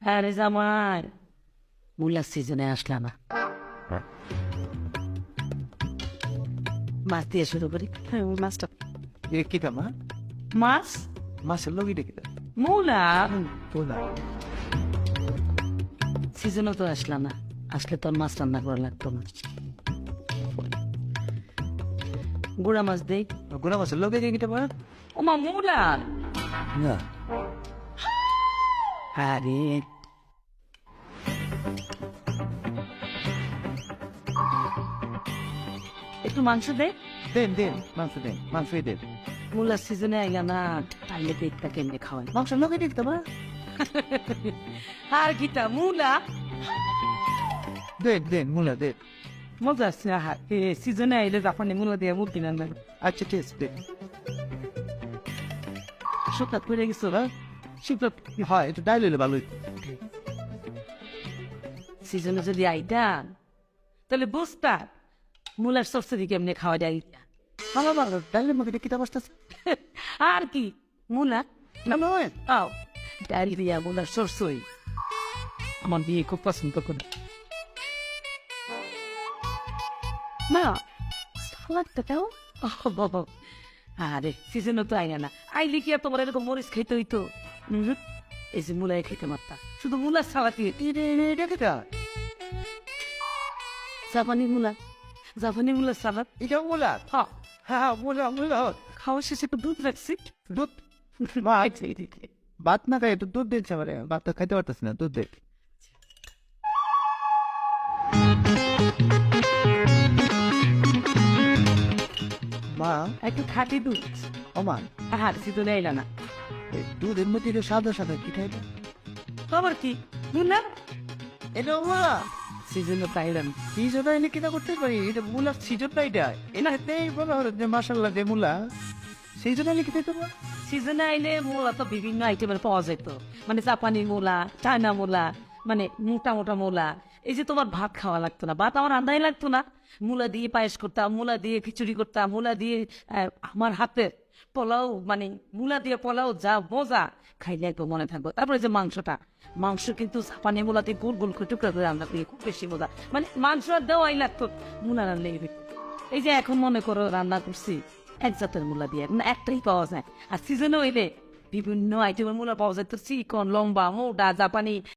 আরে জামাই মূলার সিজনে আসলা না, মাছ দিয়ে শুরু করি। হ্যাঁ ওই মাছটা কিটা মা মাছ মাছের লগিটা কিটা মূলা তোলা সিজনও তো আসলা না, আসলে তোর মাছ রান্না করা লাগতো না। গুড়া মাছ দেই। গুনা মাছের লগে কিটা মা ওমা মূলা। না আরে একটু মাংস দে। দেন মাংসই দেন মূলার সিজনে আইলা না, আইলে পেটটা কেমনে খাওয়াই। মাংসের লগে দিতে মা আর কিটা মূলা দেন মুলা দেন মজা আছে। আহা সিজনে আইলে জাপানি মূলা দিয়ে মুরগি রান্না। আচ্ছা ঠিক আছে দেন শুকনা পড়ে গেছো না? শুক্লা হয় একটু ডাইল হইলে ভালোই সিজনে যদি আইতা তাহলে বুঝতা মূলার সবসিডি কেমনে খাওয়া যায়। ভালো ভালো ডাইলের মধ্যে কিটা বসতেছে আর কি মূলা না নয় আও ডাল দিয়া মূলার সরসই আমার বিয়ে খুব পছন্দ করে। মা সালাদটা দাও। বাবা আরে সিজনও তো আইনা না, আইলে কি আর তোমার এরকম মরিচ খাইতে হইতো? এই যে মূলাই খাইতে মারতা, শুধু মূলার সালাতি। এটা কিটা জাপানি মূলা, জাপানি মূলার সালাদ। এটা মুলা হ্যাঁ হ্যাঁ মুলা খাওয়া শেষে একটু দুধ রাখছি। দুধ মা ভাত না খাই একটু দুধ দিচ্ছে আমার ভাত তো খাইতে পারতেছি না দুধ দে মা একটু খাটি দুধ। ও মা আর সিজনে আইলা না, এই দুধের মধ্যে এটা সাদা সাদা কি খাইবে খবর কি মূলা এটা মা সিজনে তো আইলাম। কি জন্য এনে কিনা করতে পারি এটা মুলার সিজন না এটা এনাতেই বলা হলো যে মাসাল্লাহ যে মুলা সেই জন্য এনে খেতে পারবো সিজনে আইলে মূলা তো বিভিন্ন আইটেমের পাওয়া যেত, মানে জাপানি মূলা, চায়না মূলা, মানে মোটা মোটা মূলা। এই যে তোমার ভাত খাওয়া লাগতো না, ভাত আমার আন্দাই লাগতো না। মূলা দিয়ে পায়েস করতাম, মূলা দিয়ে খিচুড়ি করতাম, মূলা দিয়ে আমার হাতের পোলাও, মানে মূলা দিয়ে পোলাও যা মজা, খাইলে একদম মনে থাকবো। তারপরে যে মাংসটা, মাংস কিন্তু জাপানি মূলাতে গোল গোল করে টুকরা করে রান্না করি, খুব বেশি মজা। মানে মাংস আর দেওয়াই লাগতো, মূলা রান্নাই হইতো। এই যে এখন মনে করো রান্না করছি এক জাতের মূলা দিয়ে, না একটাই পাওয়া যায়। আর সিজনে হইলে বিভিন্ন আইটেমের মূলা পাওয়া যায়, তো চিকন, লম্বা, মোটা, জাপানি,